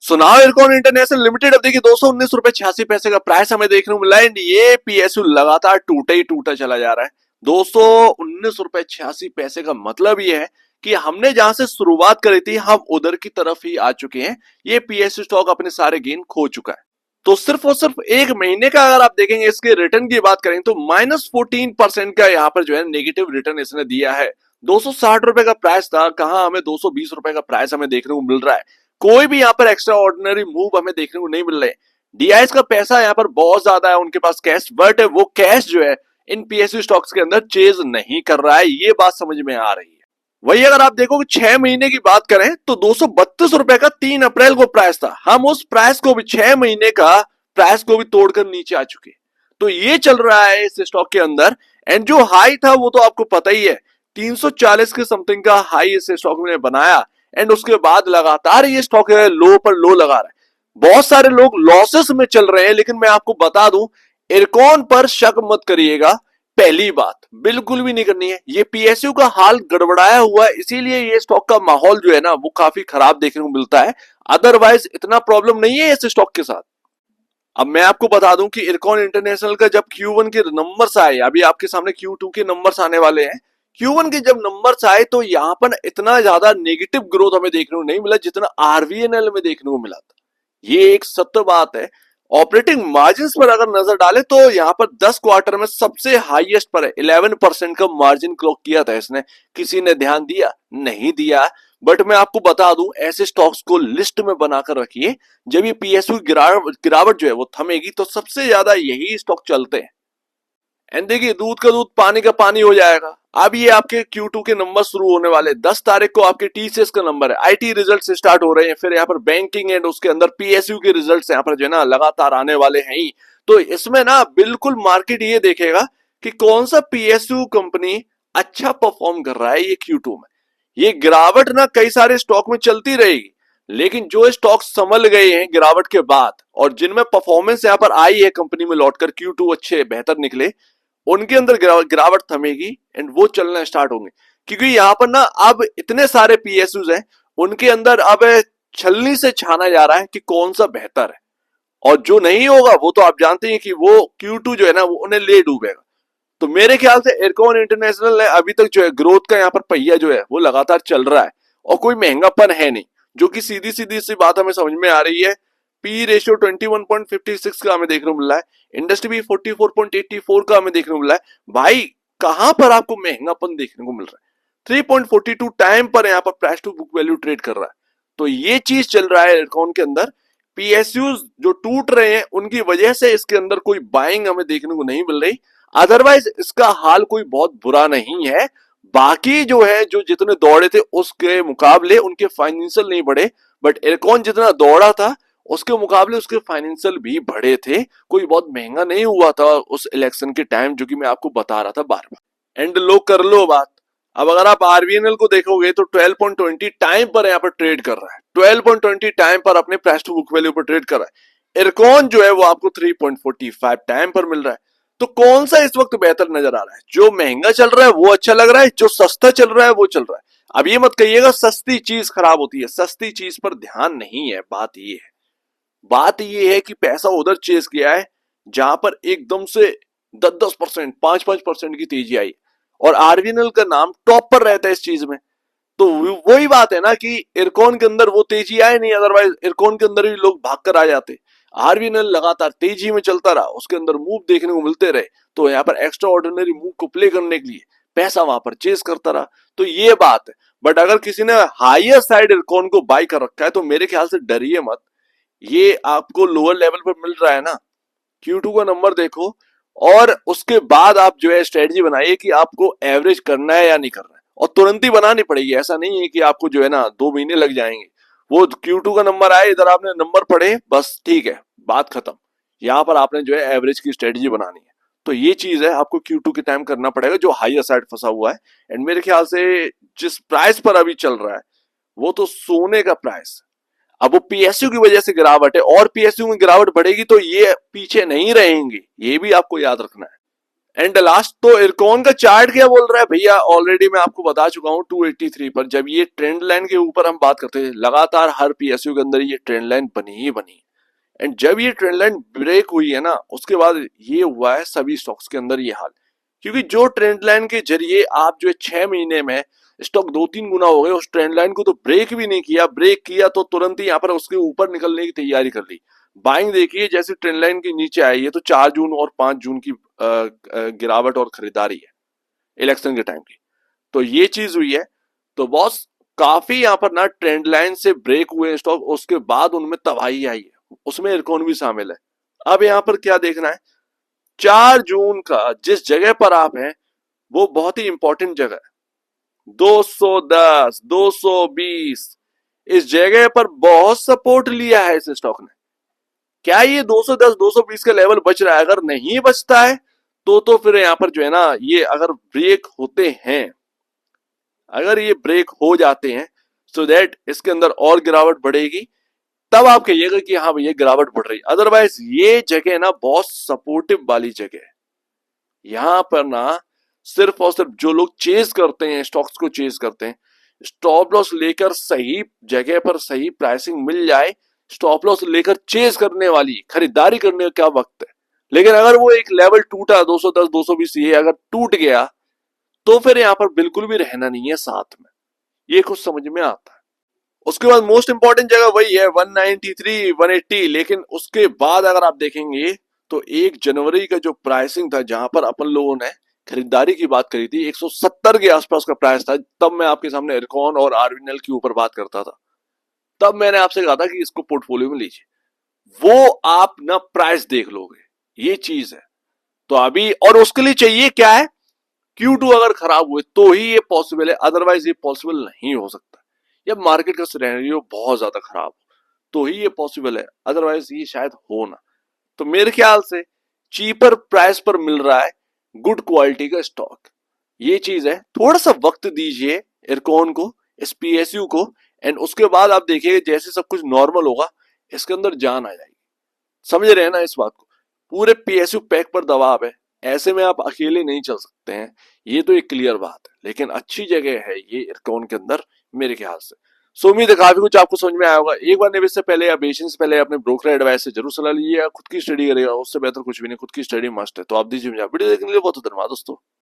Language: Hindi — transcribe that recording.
So now IRCON international limited अब देखिए 219 रुपए 86 पैसे का प्राइस हमें देखने को मिला है। ये पीएसयू लगातार टूटा ही टूटा चला जा रहा है। 219 रुपए 86 पैसे का मतलब ये है कि हमने जहां से शुरुआत करी थी हम उधर की तरफ ही आ चुके हैं। ये पीएसयू स्टॉक अपने सारे गेन खो चुका है। तो सिर्फ और सिर्फ एक महीने का अगर आप देखेंगे इसके रिटर्न की बात करें तो -14% का यहाँ पर जो है नेगेटिव रिटर्न इसने दिया है। 260 रुपए का प्राइस था, कहां हमें 220 रुपए का प्राइस हमें देखने को मिल रहा है। कोई भी यहाँ पर एक्स्ट्रा ऑर्डिनरी मूव हमें देखने को नहीं मिल रहे। डीआईएस का पैसा यहाँ पर बहुत ज्यादा है उनके पास कैश, बट वो कैश जो है इन पीएसयू स्टॉक्स के अंदर चेज नहीं कर रहा है। ये बात समझ में आ रही है। वही अगर आप देखो कि 6 महीने की बात करें तो 232 रुपए का 3 अप्रैल को प्राइस था। हम उस प्राइस को भी 6 महीने का प्राइस को भी तोड़कर नीचे आ चुके। तो ये चल रहा है इस स्टॉक के अंदर। एंड जो हाई था वो तो आपको पता ही है, 340 के समथिंग का हाई इस स्टॉक में बनाया। एंड उसके बाद लगातार ये स्टॉक है लो पर लो लगा रहा है। बहुत सारे लोग लॉसेस में चल रहे हैं, लेकिन मैं आपको बता दूं इरकॉन पर शक मत करिएगा। पहली बात बिल्कुल भी नहीं करनी है। ये पीएसयू का हाल गड़बड़ाया हुआ है, इसीलिए ये स्टॉक का माहौल जो है ना वो काफी खराब देखने को मिलता है। अदरवाइज इतना प्रॉब्लम नहीं है इस स्टॉक के साथ। अब मैं आपको बता दूं कि इरकॉन इंटरनेशनल का जब Q1 के नंबर्स आए, अभी आपके सामने Q2 के नंबर्स आने वाले हैं। Q1 के जब नंबर्स आए तो यहां पर इतना ज्यादा नेगेटिव ग्रोथ हमें देखने को नहीं मिला जितना आरवीएनएल में देखने को मिला था। ये एक सत्य बात है। ऑपरेटिंग मार्जिन पर अगर नजर डाले तो यहाँ पर 10 क्वार्टर में सबसे हाईएस्ट पर है, 11% का मार्जिन क्लॉक किया था इसने। किसी ने ध्यान दिया? नहीं दिया। बट मैं आपको बता दूं ऐसे स्टॉक्स को लिस्ट में बनाकर रखिए। जब ये पीएसयू गिरावट जो है वो थमेगी तो सबसे ज्यादा यही स्टॉक चलते हैं। एंड देखिए दूध का दूध पानी का पानी हो जाएगा। अब ये आपके Q2 के नंबर शुरू होने वाले 10 तारीख को आपके टीसीएस का नंबर है, आईटी रिजल्ट से स्टार्ट हो रहे हैं। फिर यहाँ पर बैंकिंग एंड उसके अंदर पीएसयू के रिजल्ट यहाँ पर जो है ना लगातार आने वाले हैं ही। तो इसमें ना बिल्कुल मार्केट ये देखेगा कि कौन सा पीएसयू कंपनी अच्छा परफॉर्म कर रहा है ये Q2 में। ये गिरावट ना कई सारे स्टॉक में चलती रहेगी, लेकिन जो स्टॉक संभल गए हैं गिरावट के बाद और जिनमें परफॉर्मेंस यहाँ पर आई है कंपनी में लौटकर Q2 अच्छे बेहतर निकले, उनके अंदर गिरावट थमेगी एंड वो चलना स्टार्ट होंगे। क्योंकि यहाँ पर ना अब इतने सारे पीएसयूज हैं, उनके अंदर अब छलनी से छाना जा रहा है कि कौन सा बेहतर है। और जो नहीं होगा वो तो आप जानते हैं कि वो Q2 जो है ना वो उन्हें ले डूबेगा। तो मेरे ख्याल से इरकॉन इंटरनेशनल ने अभी तक जो है ग्रोथ का यहाँ पर पहिया जो है वो लगातार चल रहा है और कोई महंगापन है नहीं, जो कि सीधी सीधी सी बात हमें समझ में आ रही है। पी रेशियो 21.56 का हमें देखने को मिला है। इंडस्ट्री भी 44.84 का हमें देखने को मिला है। भाई कहां पर आपको महंगापन देखने को मिल रहा है? 3.42 टाइम पर यहाँ पर price to book value trade कर रहा है। तो ये चीज चल रहा है इरकॉन के अंदर। पीएसयूज जो टूट रहे हैं उनकी वजह से इसके अंदर कोई बाइंग हमें देखने को नहीं मिल रही। अदरवाइज इसका हाल कोई बहुत बुरा नहीं है। बाकी जो है जो जितने दौड़े थे उसके मुकाबले उनके फाइनेंशियल नहीं बढ़े, बट इरकॉन जितना दौड़ा था उसके मुकाबले उसके फाइनेंशियल भी बढ़े थे। कोई बहुत महंगा नहीं हुआ था उस इलेक्शन के टाइम, जो कि मैं आपको बता रहा था बार बार। एंड लो कर लो बात। अब अगर आप आरवीएनएल को देखोगे तो 12.20 टाइम पर यहाँ पर ट्रेड कर रहा है। 12.20 टाइम पर अपने प्राइस टू बुक वैल्यू पर ट्रेड कर रहा है। इरकॉन जो है वो आपको 3.45 टाइम पर मिल रहा है। तो कौन सा इस वक्त बेहतर नजर आ रहा है? जो महंगा चल रहा है वो अच्छा लग रहा है, जो सस्ता चल रहा है वो चल रहा है। अब ये मत कहिएगा सस्ती चीज खराब होती है, सस्ती चीज पर ध्यान नहीं है। बात ये है कि पैसा उधर चेस किया है जहां पर एकदम से 10-10%, 5-5% की तेजी आई और आरवीएनएल का नाम टॉप पर रहता है इस चीज में। तो वही बात है ना कि इरकॉन के अंदर वो तेजी आए नहीं, अदरवाइज इरकॉन के अंदर भी लोग भागकर आ जाते। आरवीएनएल लगातार तेजी में चलता रहा, उसके अंदर मूव देखने को मिलते रहे, तो यहाँ पर एक्स्ट्रा ऑर्डिनरी मूव को प्ले करने के लिए पैसा वहां पर चेस करता रहा। तो ये बात है। बट अगर किसी ने हायर साइड इरकॉन को बाय कर रखा है तो मेरे ख्याल से डरिए मत। ये आपको लोअर लेवल पर मिल रहा है ना, Q2 का नंबर देखो और उसके बाद आप जो है स्ट्रेटजी बनाइए कि आपको एवरेज करना है या नहीं करना है, और तुरंत ही बनानी पड़ेगी। ऐसा नहीं है कि आपको जो है ना 2 महीने लग जाएंगे। वो Q2 का नंबर आए, इधर आपने नंबर पढ़े, बस ठीक है, बात खत्म। यहाँ पर आपने जो है एवरेज की स्ट्रेटजी बनानी है। तो ये चीज है आपको Q2 के टाइम करना पड़ेगा जो हायर साइड फंसा हुआ है। एंड मेरे ख्याल से जिस प्राइस पर अभी चल रहा है वो तो सोने का प्राइस। अब वो पीएसयू की वजह से गिरावट है और पीएसयू में गिरावट बढ़ेगी तो ये पीछे नहीं रहेंगे, ये भी आपको याद रखना है। एंड लास्ट तो इरकॉन का चार्ट क्या बोल रहा है भैया, ऑलरेडी मैं आपको बता चुका हूं 283 पर जब ये ट्रेंड लाइन के ऊपर हम बात करते थे, लगातार हर पीएसयू के अंदर ये ट्रेंड लाइन बनी ही बनी। एंड जब ये ट्रेंड लाइन ब्रेक हुई है ना, उसके बाद ये हुआ है सभी स्टॉक्स के अंदर ये हाल। क्योंकि जो ट्रेंड लाइन के जरिए आप जो है 6 महीने में स्टॉक 2-3 गुना हो गए, उस ट्रेंड लाइन को तो ब्रेक भी नहीं किया, ब्रेक किया तो तुरंत ही यहाँ पर उसके ऊपर निकलने की तैयारी कर ली। बाइंग देखिए जैसे ट्रेंड लाइन के नीचे आई है तो 4 जून और 5 जून की गिरावट और खरीदारी है इलेक्शन के टाइम की, तो ये चीज हुई है। तो बॉस काफी यहाँ पर ना ट्रेंड लाइन से ब्रेक हुए स्टॉक, उसके बाद उनमें तबाही आई है, उसमें इरकॉन भी शामिल है। अब यहाँ पर क्या देखना है, 4 जून का जिस जगह पर आप हैं वो बहुत ही इंपॉर्टेंट जगह है। 210, 220 इस जगह पर बहुत सपोर्ट लिया है इस स्टॉक ने। क्या ये 210, 220 का लेवल बच रहा है? अगर नहीं बचता है तो फिर यहाँ पर जो है ना, ये अगर ब्रेक होते हैं, अगर ये ब्रेक हो जाते हैं सो दैट इसके अंदर और गिरावट बढ़ेगी, तब आप कहिएगा कि हाँ भैया गिरावट बढ़ रही। अदरवाइज ये जगह ना बहुत सपोर्टिव वाली जगह है। यहां पर ना सिर्फ और सिर्फ जो लोग चेज करते हैं, स्टॉक्स को चेज करते हैं, स्टॉप लॉस लेकर सही जगह पर सही प्राइसिंग मिल जाए, स्टॉप लॉस लेकर चेज करने वाली खरीदारी करने का क्या वक्त है। लेकिन अगर वो एक लेवल टूटा 210, 220 ये अगर टूट गया तो फिर यहां पर बिल्कुल भी रहना नहीं है साथ में, ये कुछ समझ में आता है। उसके बाद मोस्ट इंपॉर्टेंट जगह वही है 193, 180। लेकिन उसके बाद अगर आप देखेंगे तो 1 जनवरी का जो प्राइसिंग था, जहां पर अपन लोगों ने खरीदारी की बात करी थी, 170 के आसपास का प्राइस था, तब मैं आपके सामने इरकॉन और आरबीएल के ऊपर बात करता था। तब मैंने आपसे कहा था कि इसको पोर्टफोलियो में लीजिए, वो आप ना प्राइस देख लोगे, ये चीज है। तो अभी और उसके लिए चाहिए क्या है, Q2 अगर खराब हुए तो ही ये पॉसिबल है, अदरवाइज ये पॉसिबल नहीं हो सकता। जब मार्केट का सिनेरियो बहुत ज्यादा खराब हो तो ही ये पॉसिबल है, अदरवाइज ये शायद हो ना। तो मेरे ख्याल से चीपर प्राइस पर मिल रहा है गुड क्वालिटी का स्टॉक, ये चीज है। थोड़ा सा वक्त दीजिए इरकॉन को, इस पीएसयू को, एंड उसके बाद आप देखिए जैसे सब कुछ नॉर्मल होगा इसके अंदर जान आ जाएगी। समझ रहे हैं ना इस बात को? पूरे पीएसयू पैक पर दबाव है, ऐसे में आप अकेले नहीं चल सकते हैं, ये तो एक क्लियर बात है। लेकिन अच्छी जगह है ये इरकॉन के अंदर मेरे ख्याल से। सो उम्मीद है काफी कुछ आपको समझ में आया होगा। एक बार निवेश से पहले या बेचने से पहले अपने ब्रोकर एडवाइस से जरूर सलाह लीजिए, खुद की स्टडी करिएगा, उससे बेहतर कुछ भी नहीं, खुद की स्टडी मस्ट है। तो आप दीजिए मुझे वीडियो देखने के लिए बहुत धन्यवाद दोस्तों।